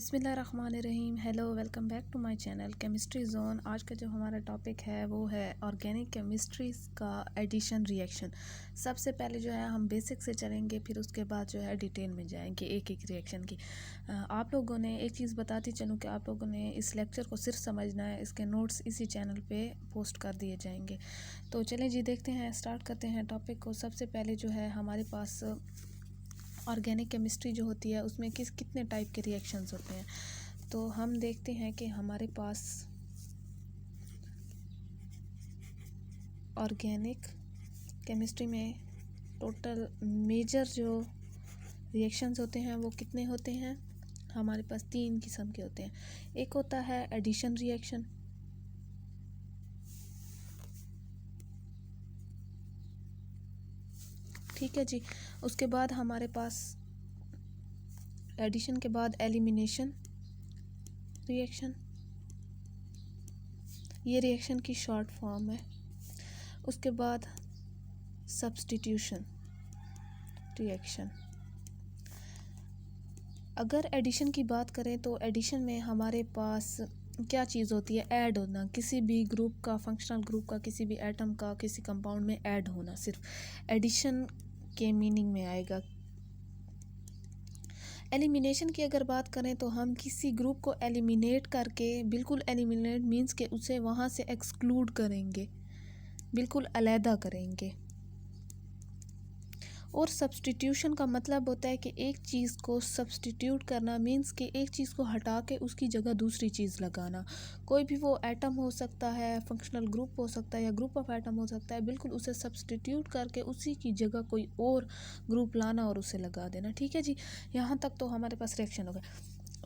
बिस्मिल्लाहिर्रहमानिर्रहीम। Hello, welcome back to my channel chemistry zone. आज का जो हमारा टॉपिक है वो है ऑर्गेनिक केमिस्ट्री का एडिशन रिएक्शन। सबसे पहले जो है हम बेसिक से चलेंगे, फिर उसके बाद जो है डिटेल में जाएंगे एक एक रिएक्शन की। आप लोगों ने एक चीज़ बताती चलूँ कि आप लोगों ने इस लेक्चर को सिर्फ समझना है, इसके नोट्स इसी चैनल पे पोस्ट कर दिए जाएंगे। तो चलें जी, देखते हैं, स्टार्ट करते हैं टॉपिक को। सबसे पहले जो है हमारे पास ऑर्गेनिक केमिस्ट्री जो होती है उसमें कितने टाइप के रिएक्शंस होते हैं। तो हम देखते हैं कि हमारे पास ऑर्गेनिक केमिस्ट्री में टोटल मेजर जो रिएक्शंस होते हैं वो कितने होते हैं। हमारे पास 3 किस्म के होते हैं। एक होता है एडिशन रिएक्शन, ठीक है जी। उसके बाद हमारे पास एडिशन के बाद एलिमिनेशन रिएक्शन, ये रिएक्शन की शॉर्ट फॉर्म है। उसके बाद सब्स्टिट्यूशन रिएक्शन। अगर एडिशन की बात करें तो एडिशन में हमारे पास क्या चीज़ होती है, ऐड होना, किसी भी ग्रुप का, फंक्शनल ग्रुप का, किसी भी एटम का किसी कंपाउंड में ऐड होना, सिर्फ एडिशन के मीनिंग में आएगा। एलिमिनेशन की अगर बात करें तो हम किसी ग्रुप को एलिमिनेट करके, बिल्कुल एलिमिनेट मीन्स के उसे वहाँ से एक्सक्लूड करेंगे, बिल्कुल अलहदा करेंगे। और सब्स्टिट्यूशन का मतलब होता है कि एक चीज़ को सब्स्टिट्यूट करना मीन्स कि एक चीज़ को हटा के उसकी जगह दूसरी चीज़ लगाना। कोई भी वो एटम हो सकता है, फंक्शनल ग्रुप हो सकता है या ग्रुप ऑफ एटम हो सकता है, बिल्कुल उसे सब्स्टिट्यूट करके उसी की जगह कोई और ग्रुप लाना और उसे लगा देना, ठीक है जी। यहाँ तक तो हमारे पास रिएक्शन हो गया।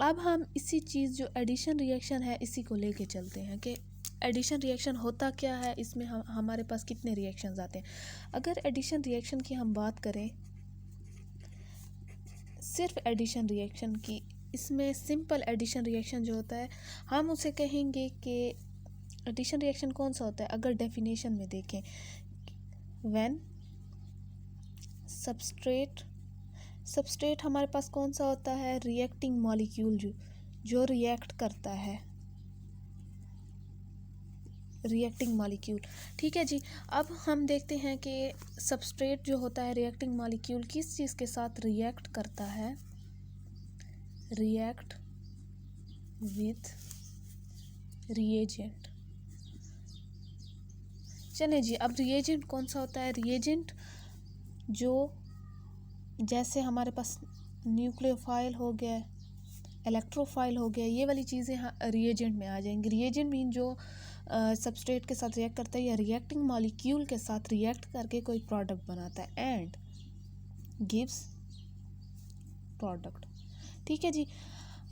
अब हम इसी चीज़ जो एडिशन रिएक्शन है इसी को लेके चलते हैं कि एडिशन रिएक्शन होता क्या है, इसमें हमारे पास कितने रिएक्शंस आते हैं। अगर एडिशन रिएक्शन की हम बात करें, सिर्फ एडिशन रिएक्शन की, इसमें सिंपल एडिशन रिएक्शन जो होता है हम उसे कहेंगे कि एडिशन रिएक्शन कौन सा होता है। अगर डेफिनेशन में देखें, व्हेन सबस्ट्रेट हमारे पास कौन सा होता है, रिएक्टिंग मॉलिक्यूल जो रिएक्ट करता है, रिएक्टिंग मॉलिक्यूल, ठीक है जी। अब हम देखते हैं कि सबस्ट्रेट जो होता है, रिएक्टिंग मॉलिक्यूल, किस चीज़ के साथ रिएक्ट करता है, रिएक्ट विथ रिएजेंट। चले जी, अब रिएजेंट कौन सा होता है, रिएजेंट जो जैसे हमारे पास न्यूक्लियोफाइल हो गया, इलेक्ट्रोफाइल हो गया, ये वाली चीज़ें रिएजेंट में आ जाएंगी। रिएजेंट मीन जो सबस्ट्रेट के साथ रिएक्ट करता है या रिएक्टिंग मॉलिक्यूल के साथ रिएक्ट करके कोई प्रोडक्ट बनाता है, एंड गिव्स प्रोडक्ट, ठीक है जी।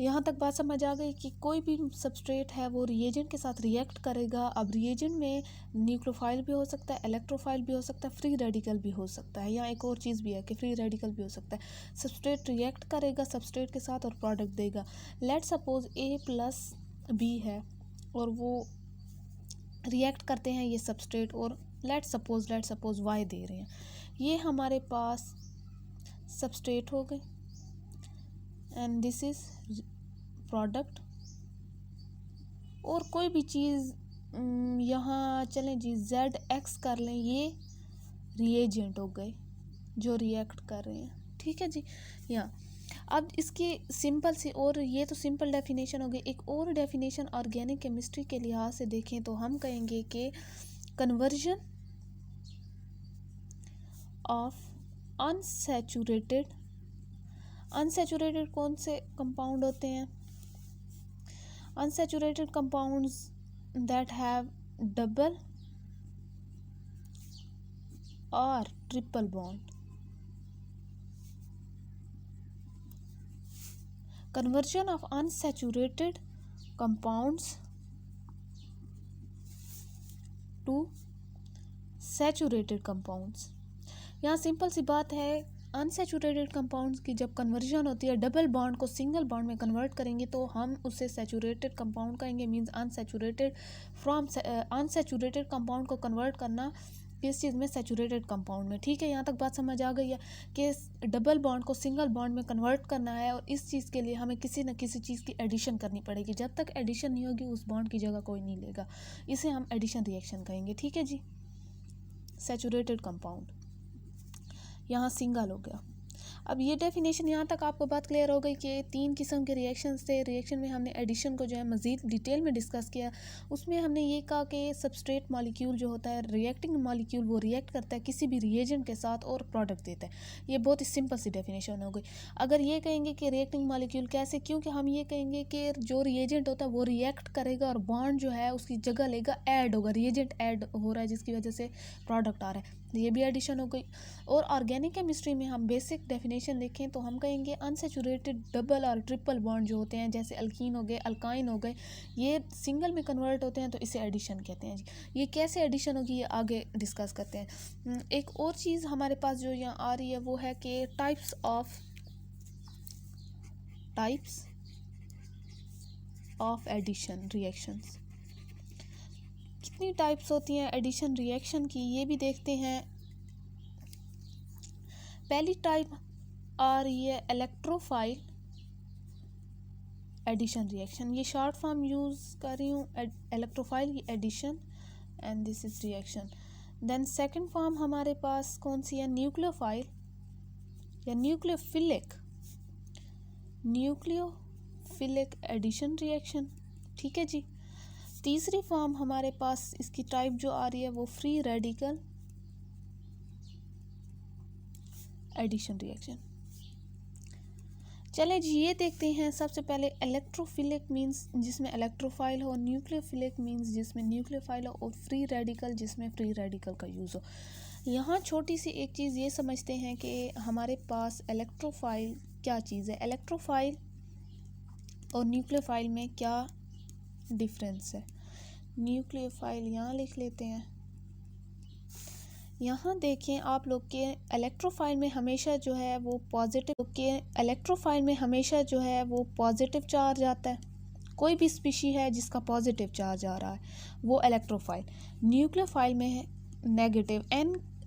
यहाँ तक बात समझ आ गई कि कोई भी सबस्ट्रेट है वो रिएजेंट के साथ रिएक्ट करेगा। अब रिएजेंट में न्यूक्लियोफाइल भी हो सकता है, इलेक्ट्रोफाइल भी हो सकता है, फ्री रेडिकल भी हो सकता है। यहाँ एक और चीज़ भी है कि फ्री रेडिकल भी हो सकता है। सबस्ट्रेट रिएक्ट करेगा सबस्ट्रेट के साथ और प्रोडक्ट देगा। लेट सपोज A+B है और वो रिएक्ट करते हैं ये सबस्ट्रेट, और लेट सपोज Y दे रहे हैं। ये हमारे पास सबस्ट्रेट हो गए एंड दिस इज प्रोडक्ट। और कोई भी चीज़ यहाँ चलें जी, ZX कर लें, ये रिएजेंट हो गए जो रिएक्ट कर रहे हैं, ठीक है जी। यहाँ अब इसकी सिंपल सी, और ये तो सिंपल डेफिनेशन हो गई। एक और डेफिनेशन ऑर्गेनिक केमिस्ट्री के लिहाज से देखें तो हम कहेंगे कि कन्वर्जन ऑफ अनसैचुरेटेड कौन से कंपाउंड होते हैं, unsaturated compounds that have double और triple bond. Conversion of unsaturated compounds to saturated compounds। यहाँ सिंपल सी बात है, अनसेचुरेटेड कंपाउंड्स की जब कन्वर्जन होती है, डबल बॉन्ड को सिंगल बॉन्ड में कन्वर्ट करेंगे तो हम उसे सैचुरेटेड कंपाउंड कहेंगे। Means unsaturated, from unsaturated compound को कन्वर्ट करना किस चीज़ में, सैचुरेटेड कंपाउंड में। ठीक है, यहाँ तक बात समझ आ गई है कि डबल बॉन्ड को सिंगल बॉन्ड में कन्वर्ट करना है, और इस चीज़ के लिए हमें किसी न किसी चीज़ की एडिशन करनी पड़ेगी। जब तक एडिशन नहीं होगी उस बॉन्ड की जगह कोई नहीं लेगा, इसे हम एडिशन रिएक्शन कहेंगे। ठीक है जी, सैचुरेटेड कंपाउंड यहाँ सिंगल हो गया। अब ये डेफिनेशन यहाँ तक आपको बात क्लियर हो गई कि 3 किस्म के रिएक्शंस थे। रिएक्शन में हमने एडिशन को जो है मज़ीद डिटेल में डिस्कस किया। उसमें हमने ये कहा कि सबस्ट्रेट मॉलिक्यूल जो होता है, रिएक्टिंग मॉलिक्यूल, वो रिएक्ट करता है किसी भी रिएजेंट के साथ और प्रोडक्ट देता है। ये बहुत ही सिंपल सी डेफिनेशन हो गई। अगर ये कहेंगे कि रिएक्टिंग मॉलिक्यूल कैसे, क्योंकि हम ये कहेंगे कि जो रिएजेंट होता है वो रिएक्ट करेगा और बॉन्ड जो है उसकी जगह लेगा, ऐड होगा, रिएजेंट ऐड हो रहा है जिसकी वजह से प्रोडक्ट आ रहा है, ये भी एडिशन हो गई। और ऑर्गेनिक केमिस्ट्री में हम बेसिक डेफिनेशन देखें तो हम कहेंगे अनसैचुरेटेड डबल और ट्रिपल बॉन्ड जो होते हैं, जैसे अल्कीन हो गए, अल्काइन हो गए, ये सिंगल में कन्वर्ट होते हैं तो इसे एडिशन कहते हैं जी। ये कैसे एडिशन होगी ये आगे डिस्कस करते हैं। एक और चीज़ हमारे पास जो यहाँ आ रही है वो है कि टाइप्स ऑफ एडिशन रिएक्शंस। कितनी टाइप्स होती हैं एडिशन रिएक्शन की, ये भी देखते हैं। पहली टाइप आ रही है इलेक्ट्रोफाइल एडिशन रिएक्शन। ये शॉर्ट फॉर्म यूज़ कर रही हूँ, इलेक्ट्रोफाइल की addition, and this is reaction. Then second form हमारे पास कौन सी है, न्यूक्लियोफाइल या न्यूक्लियोफिलिक एडिशन रिएक्शन। ठीक है जी। तीसरी फॉर्म हमारे पास इसकी टाइप जो आ रही है वो फ्री रेडिकल एडिशन रिएक्शन। चले जी ये देखते हैं। सबसे पहले इलेक्ट्रोफिलिक मींस जिसमें इलेक्ट्रोफाइल हो, न्यूक्लियोफिलिक मींस जिसमें न्यूक्लियोफाइल हो, और फ्री रेडिकल जिसमें फ्री रेडिकल का यूज़ हो। यहाँ छोटी सी एक चीज़ ये समझते हैं कि हमारे पास इलेक्ट्रोफाइल क्या चीज़ है, इलेक्ट्रोफाइल और न्यूक्लियोफाइल में क्या डिफरेंस है। न्यूक्लियोफाइल यहाँ लिख लेते हैं। यहाँ देखें आप लोग के इलेक्ट्रोफाइल में हमेशा जो है वो पॉजिटिव चार्ज आता है। कोई भी स्पीशी है जिसका पॉजिटिव चार्ज आ रहा है वो इलेक्ट्रोफाइल। न्यूक्लियोफाइल में है नेगेटिव।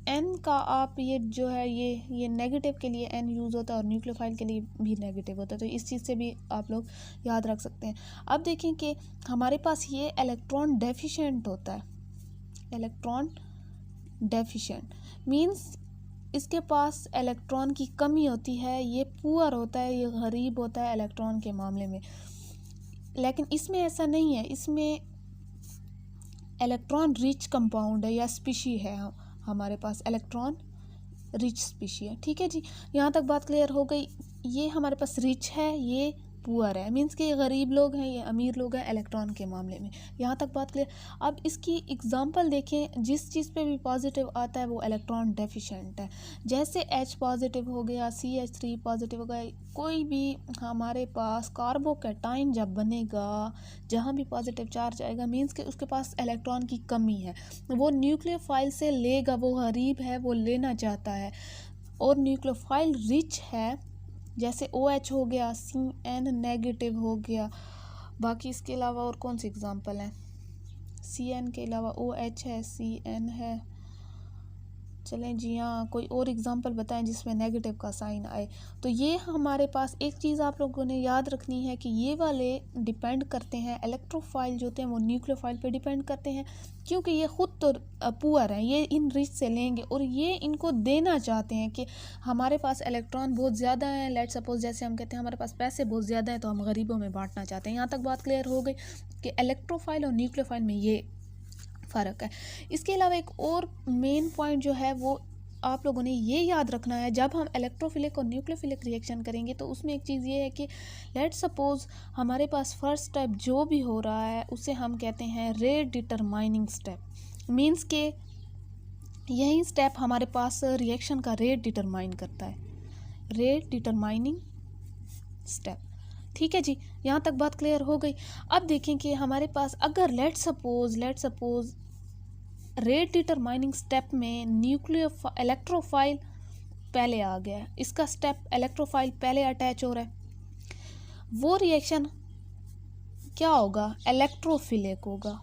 एन का आप ये जो है ये नेगेटिव के लिए एन यूज़ होता है और न्यूक्लियोफाइल के लिए भी नेगेटिव होता है, तो इस चीज़ से भी आप लोग याद रख सकते हैं। अब देखें कि हमारे पास ये इलेक्ट्रॉन डेफिशिएंट होता है। इलेक्ट्रॉन डेफिशिएंट मींस इसके पास इलेक्ट्रॉन की कमी होती है, ये पुअर होता है, ये गरीब होता है इलेक्ट्रॉन के मामले में। लेकिन इसमें ऐसा नहीं है, इसमें इलेक्ट्रॉन रिच कंपाउंड है या स्पीशी है। हमारे पास इलेक्ट्रॉन रिच स्पीशी है। ठीक है जी, यहाँ तक बात क्लियर हो गई। ये हमारे पास रिच है, ये पुअर है, मींस कि ये गरीब लोग हैं, ये अमीर लोग हैं इलेक्ट्रॉन के मामले में। यहाँ तक बात क्लियर। अब इसकी एग्जांपल देखें, जिस चीज़ पे भी पॉजिटिव आता है वो इलेक्ट्रॉन डेफिशिएंट है। जैसे H पॉजिटिव हो गया, CH3 पॉजिटिव हो गया, कोई भी हमारे पास कार्बोकैटाइन जब बनेगा, जहाँ भी पॉजिटिव चार्ज आएगा मींस कि उसके पास इलेक्ट्रॉन की कमी है, वो न्यूक्लियोफाइल से लेगा, वो गरीब है, वो लेना चाहता है। और न्यूक्लियोफाइल रिच है, जैसे OH हो गया, CN नेगेटिव हो गया। बाकी इसके अलावा और कौन सी एग्जांपल है, CN के अलावा OH है, CN है। चलें जी, हाँ कोई और एग्जांपल बताएं जिसमें नेगेटिव का साइन आए। तो ये हमारे पास एक चीज़ आप लोगों ने याद रखनी है कि ये वाले डिपेंड करते हैं, इलेक्ट्रोफाइल जो होते हैं वो न्यूक्लियोफाइल पे डिपेंड करते हैं, क्योंकि ये ख़ुद तो पुअर हैं, ये इन रिच से लेंगे और ये इनको देना चाहते हैं कि हमारे पास इलेक्ट्रॉन बहुत ज़्यादा है। लेट सपोज जैसे हम कहते हैं हमारे पास पैसे बहुत ज़्यादा हैं तो हम गरीबों में बांटना चाहते हैं। यहाँ तक बात क्लियर हो गई कि इलेक्ट्रोफाइल और न्यूक्लियोफाइल में ये फ़र्क है। इसके अलावा एक और मेन पॉइंट जो है वो आप लोगों ने ये याद रखना है, जब हम इलेक्ट्रोफिलिक और न्यूक्लियोफिलिक रिएक्शन करेंगे तो उसमें एक चीज़ ये है कि लेट सपोज हमारे पास फर्स्ट स्टेप जो भी हो रहा है उसे हम कहते हैं रेट डिटरमाइनिंग स्टेप। मींस के यही स्टेप हमारे पास रिएक्शन का रेट डिटरमाइन करता है, रेट डिटरमाइनिंग स्टेप। ठीक है जी, यहाँ तक बात क्लियर हो गई। अब देखें कि हमारे पास अगर let suppose rate determining step में इलेक्ट्रोफाइल पहले आ गया, इसका स्टेप इलेक्ट्रोफाइल पहले अटैच हो रहा है, वो रिएक्शन क्या होगा, इलेक्ट्रोफिलिक होगा।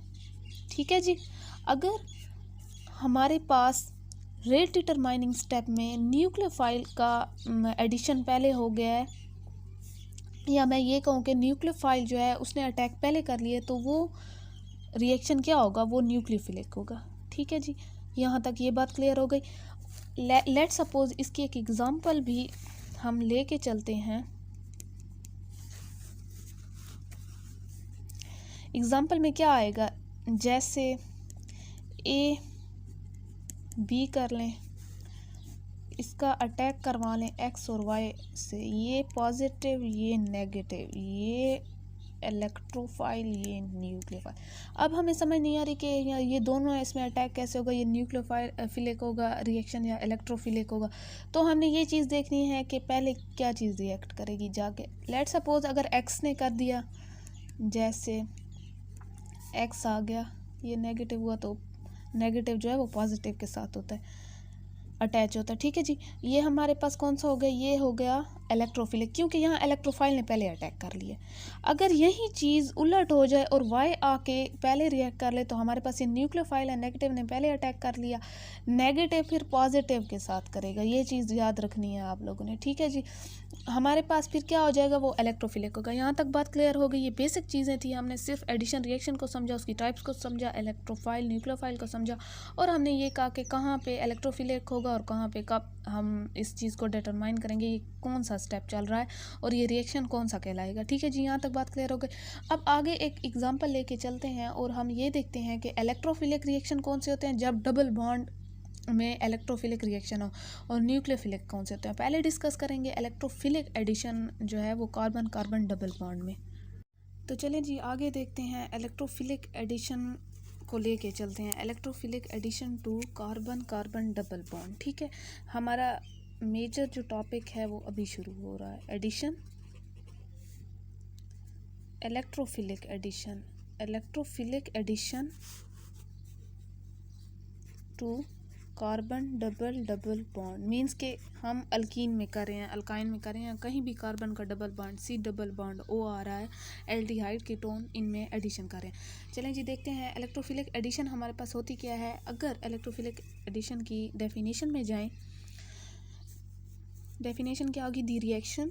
ठीक है जी। अगर हमारे पास रेट डिटरमाइनिंग स्टेप में न्यूक्लियोफाइल का एडिशन पहले हो गया है, या मैं ये कहूँ कि न्यूक्लियोफाइल जो है उसने अटैक पहले कर लिए, तो वो रिएक्शन क्या होगा, वो न्यूक्लियोफिलिक होगा। ठीक है जी, यहाँ तक ये बात क्लियर हो गई। लेट सपोज इसकी एक एग्जांपल भी हम लेके चलते हैं। एग्जांपल में क्या आएगा, जैसे ए बी कर लें, इसका अटैक करवा लें एक्स और वाई से, ये पॉजिटिव ये नेगेटिव, ये इलेक्ट्रोफाइल ये न्यूक्लियोफाइल। अब हमें समझ नहीं आ रही कि ये दोनों इसमें अटैक कैसे होगा, ये न्यूक्लियोफाइल फिलिक होगा रिएक्शन या इलेक्ट्रोफिलिक होगा। तो हमने ये चीज़ देखनी है कि पहले क्या चीज़ रिएक्ट करेगी जाके। लेट सपोज अगर एक्स ने कर दिया, जैसे एक्स आ गया, ये नेगेटिव हुआ, तो नेगेटिव जो है वो पॉजिटिव के साथ होता है, अटैच होता है। ठीक है जी, ये हमारे पास कौन सा हो गया, ये हो गया इलेक्ट्रोफिलिक, क्योंकि यहाँ इलेक्ट्रोफाइल ने पहले अटैक कर लिया। अगर यही चीज़ उलट हो जाए और वाई आके पहले रिएक्ट कर ले, तो हमारे पास ये न्यूक्लियोफाइल है, नेगेटिव ने पहले अटैक कर लिया, नेगेटिव फिर पॉजिटिव के साथ करेगा। ये चीज़ याद रखनी है आप लोगों ने। ठीक है जी, हमारे पास फिर क्या हो जाएगा, वो इलेक्ट्रोफिलिक होगा। यहाँ तक बात क्लियर हो गई। ये बेसिक चीज़ें थी, हमने सिर्फ एडिशन रिएक्शन को समझा, उसकी टाइप्स को समझा, इलेक्ट्रोफाइल न्यूक्लियोफाइल को समझा, और हमने ये कहा कि कहाँ पे इलेक्ट्रोफिलिक होगा और कहाँ पे कब हम इस चीज़ को डिटरमाइन करेंगे, ये कौन सा स्टेप चल रहा है और ये रिएक्शन कौन सा कहलाएगा। ठीक है जी, यहाँ तक बात क्लियर हो गई। अब आगे एक एग्जाम्पल लेके चलते हैं और हम ये देखते हैं कि इलेक्ट्रोफिलिक रिएक्शन कौन से होते हैं, जब डबल बॉन्ड में इलेक्ट्रोफिलिक रिएक्शन हो, और न्यूक्लियोफिलिक कौन से होते हैं। पहले डिस्कस करेंगे इलेक्ट्रोफिलिक एडिशन जो है वो कार्बन कार्बन डबल बॉन्ड में। तो चलें जी आगे देखते हैं, इलेक्ट्रोफिलिक एडिशन को लेके चलते हैं, electrophilic addition to carbon carbon double bond. ठीक है, हमारा मेजर जो टॉपिक है वो अभी शुरू हो रहा है, addition, electrophilic addition, electrophilic addition to carbon double double bond. Means के हम अल्कीन में कर रहे हैं, अल्काइन में कर रहे हैं, कहीं भी कार्बन का double bond, C double bond O आ रहा है, एल्डिहाइड कीटोन, इनमें एडिशन कर रहे हैं। चलें जी देखते हैं इलेक्ट्रोफिलिक एडिशन हमारे पास होती क्या है। अगर इलेक्ट्रोफिलिक एडिशन की डेफिनेशन में जाएं, डेफिनेशन क्या होगी, दी reaction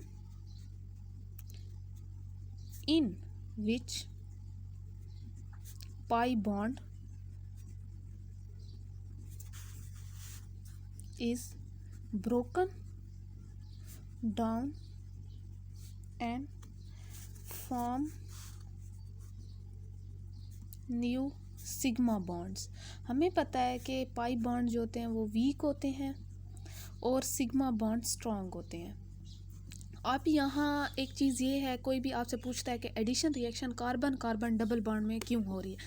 in which pi bond is broken down and form new sigma bonds. हमें पता है कि पाई बॉन्ड जो होते हैं वो वीक होते हैं और सिग्मा बॉन्ड स्ट्रॉन्ग होते हैं। अब यहाँ एक चीज़ ये है, कोई भी आपसे पूछता है कि addition reaction carbon carbon double bond में क्यों हो रही है,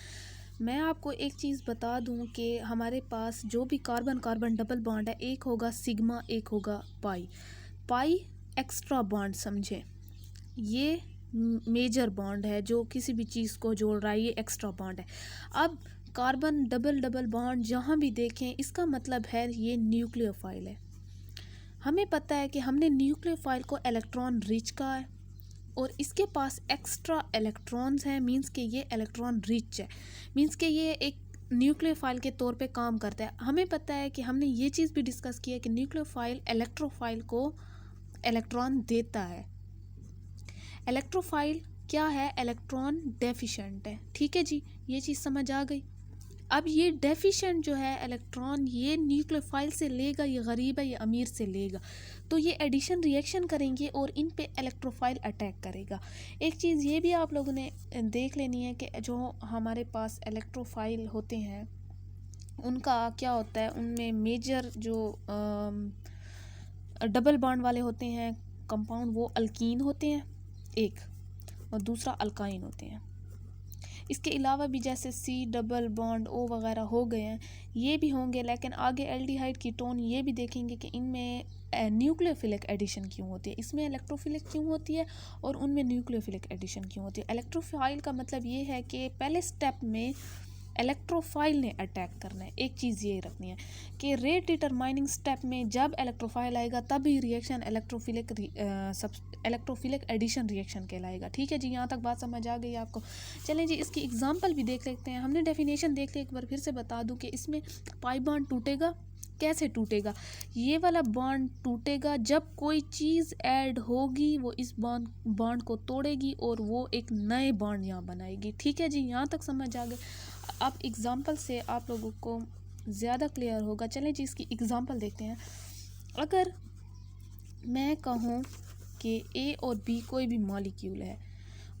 मैं आपको एक चीज़ बता दूं कि हमारे पास जो भी कार्बन कार्बन डबल बॉन्ड है, एक होगा सिग्मा, एक होगा पाई। पाई एक्स्ट्रा बॉन्ड समझें, ये मेजर बॉन्ड है जो किसी भी चीज़ को जोड़ रहा है, ये एक्स्ट्रा बॉन्ड है। अब कार्बन डबल डबल बॉन्ड जहाँ भी देखें, इसका मतलब है ये न्यूक्लियोफाइल है। हमें पता है कि हमने न्यूक्लियोफाइल को इलेक्ट्रॉन रिच कहा है और इसके पास एक्स्ट्रा इलेक्ट्रॉन्स हैं, मींस कि ये इलेक्ट्रॉन रिच है, मींस कि ये एक न्यूक्लियोफाइल के तौर पे काम करता है। हमें पता है कि हमने ये चीज़ भी डिस्कस की है कि न्यूक्लियोफाइल इलेक्ट्रोफाइल को इलेक्ट्रॉन देता है। इलेक्ट्रोफाइल क्या है, इलेक्ट्रॉन डेफिशिएंट है। ठीक है जी, ये चीज़ समझ आ गई। अब ये डेफिशिएंट जो है इलेक्ट्रॉन, ये न्यूक्लियोफाइल से लेगा, ये गरीब है, ये अमीर से लेगा, तो ये एडिशन रिएक्शन करेंगे और इन पे इलेक्ट्रोफाइल अटैक करेगा। एक चीज़ ये भी आप लोगों ने देख लेनी है कि जो हमारे पास इलेक्ट्रोफाइल होते हैं उनका क्या होता है, उनमें मेजर जो डबल बॉन्ड वाले होते हैं कंपाउंड, वो अल्कीन होते हैं एक, और दूसरा अल्काइन होते हैं। इसके अलावा भी जैसे सी डबल बॉन्ड ओ वगैरह हो गए हैं, ये भी होंगे, लेकिन आगे एल्डिहाइड कीटोन ये भी देखेंगे कि इनमें न्यूक्लियोफिलिक एडिशन क्यों होती है, इसमें इलेक्ट्रोफिलिक क्यों होती है और उनमें न्यूक्लियोफिलिक एडिशन क्यों होती है। इलेक्ट्रोफाइल का मतलब ये है कि पहले स्टेप में इलेक्ट्रोफाइल ने अटैक करना है। एक चीज़ ये रखनी है कि रेट डिटरमाइनिंग स्टेप में जब इलेक्ट्रोफाइल आएगा तभी रिएक्शन इलेक्ट्रोफिलिक एडिशन रिएक्शन कहलाएगा। ठीक है जी, यहाँ तक बात समझ आ गई आपको। चलें जी, इसकी एग्जांपल भी देख लेते हैं। हमने डेफिनेशन देख ली, एक बार फिर से बता दूं कि इसमें पाई बॉन्ड टूटेगा। कैसे टूटेगा? ये वाला बॉन्ड टूटेगा जब कोई चीज़ ऐड होगी, वो इस बॉन्ड को तोड़ेगी और वो एक नए बॉन्ड यहाँ बनाएगी। ठीक है जी, यहाँ तक समझ आ गए। अब एग्जांपल से आप लोगों को ज़्यादा क्लियर होगा। चलें जी, इसकी एग्जांपल देखते हैं। अगर मैं कहूँ कि ए और बी कोई भी मॉलिक्यूल है,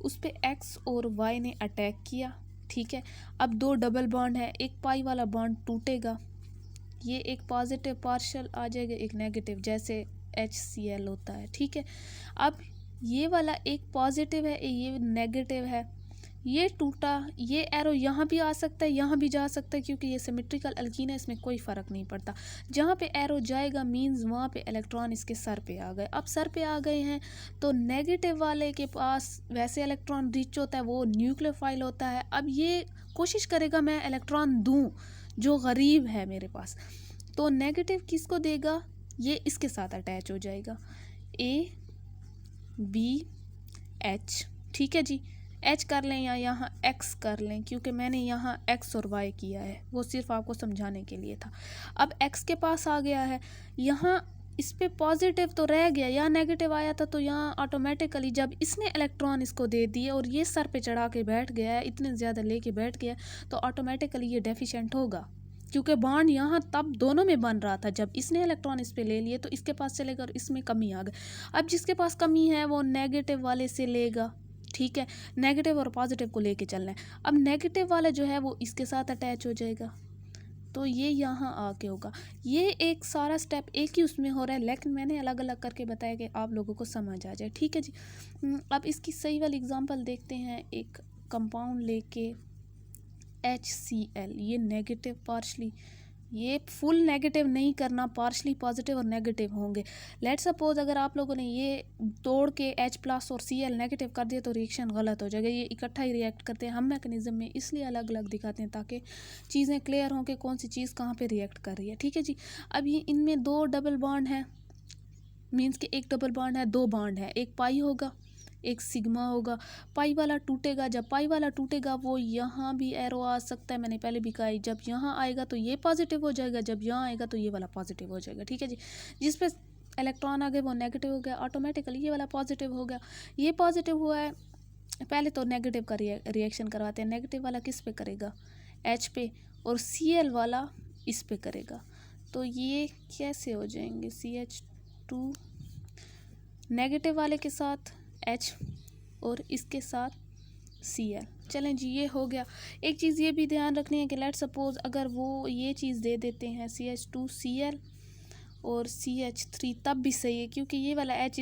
उस पर एक्स और वाई ने अटैक किया। ठीक है, अब दो डबल बॉन्ड है, एक पाई वाला बॉन्ड टूटेगा, ये एक पॉजिटिव पार्शल आ जाएगा, एक नेगेटिव, जैसे HCl होता है। ठीक है, अब ये वाला एक पॉजिटिव है, ये नेगेटिव है, ये टूटा, ये एरो यहाँ भी आ सकता है, यहाँ भी जा सकता है, क्योंकि ये सिमेट्रिकल अल्कीन है, इसमें कोई फ़र्क नहीं पड़ता। जहाँ पे एरो जाएगा मींस वहाँ पे इलेक्ट्रॉन इसके सर पे आ गए। अब सर पे आ गए हैं तो नेगेटिव वाले के पास वैसे इलेक्ट्रॉन रिच होता है, वो न्यूक्लियोफाइल होता है। अब ये कोशिश करेगा मैं इलेक्ट्रॉन दूँ जो गरीब है मेरे पास, तो नेगेटिव किसको देगा? ये इसके साथ अटैच हो जाएगा, ABH। ठीक है जी, H कर लें या यहाँ X कर लें, क्योंकि मैंने यहाँ X और Y किया है, वो सिर्फ आपको समझाने के लिए था। अब X के पास आ गया है, यहाँ इस पे पॉजिटिव तो रह गया, यहाँ नेगेटिव आया था, तो यहाँ ऑटोमेटिकली जब इसने इलेक्ट्रॉन इसको दे दिए और ये सर पे चढ़ा के बैठ गया है, इतने ज़्यादा लेके बैठ गया, तो ऑटोमेटिकली ये डेफिशिएंट होगा, क्योंकि बॉन्ड यहाँ तब दोनों में बन रहा था। जब इसने इलेक्ट्रॉन इस पे ले लिए तो इसके पास चलेगा और इसमें कमी आ गई। अब जिसके पास कमी है वो नेगेटिव वाले से लेगा। ठीक है, नेगेटिव और पॉजिटिव को लेके चलना है। अब नेगेटिव वाला जो है वो इसके साथ अटैच हो जाएगा, तो ये यहाँ आके होगा। ये एक सारा स्टेप एक ही उसमें हो रहा है, लेकिन मैंने अलग अलग करके बताया कि आप लोगों को समझ आ जाए। ठीक है जी, अब इसकी सही वाली एग्जांपल देखते हैं। एक कंपाउंड लेके HCl, ये नेगेटिव पार्शली, ये फुल नेगेटिव नहीं करना, पार्शली पॉजिटिव और नेगेटिव होंगे। लेट सपोज अगर आप लोगों ने ये तोड़ के H+ और Cl नेगेटिव कर दिया तो रिएक्शन गलत हो जाएगा। ये इकट्ठा ही रिएक्ट करते हैं हम मैकेनिज्म में, इसलिए अलग अलग दिखाते हैं ताकि चीज़ें क्लियर हों कि कौन सी चीज़ कहाँ पे रिएक्ट कर रही है। ठीक है जी, अब ये इनमें दो डबल बॉन्ड है, मीन्स कि एक डबल बॉन्ड है, दो बॉन्ड है, एक पाई होगा एक सिग्मा होगा। पाई वाला टूटेगा, जब पाई वाला टूटेगा वो यहाँ भी एरो आ सकता है, मैंने पहले भी कहा, जब यहाँ आएगा तो ये पॉजिटिव हो जाएगा, जब यहाँ आएगा तो ये वाला पॉजिटिव हो जाएगा। ठीक है जी, जिस पे इलेक्ट्रॉन आ गए वो नेगेटिव हो गया, ऑटोमेटिकली ये वाला पॉजिटिव हो गया। ये पॉजिटिव हुआ है, पहले तो नेगेटिव का रिएक्शन करवाते हैं। नेगेटिव वाला किस पे करेगा? H पे, और Cl वाला इस पे करेगा, तो ये कैसे हो जाएंगे? CH2 नेगेटिव वाले के साथ H और इसके साथ Cl। चलें जी, ये हो गया। एक चीज़ ये भी ध्यान रखनी है कि लेट सपोज अगर वो ये चीज़ दे देते हैं CH2Cl और CH3, तब भी सही है, क्योंकि ये वाला H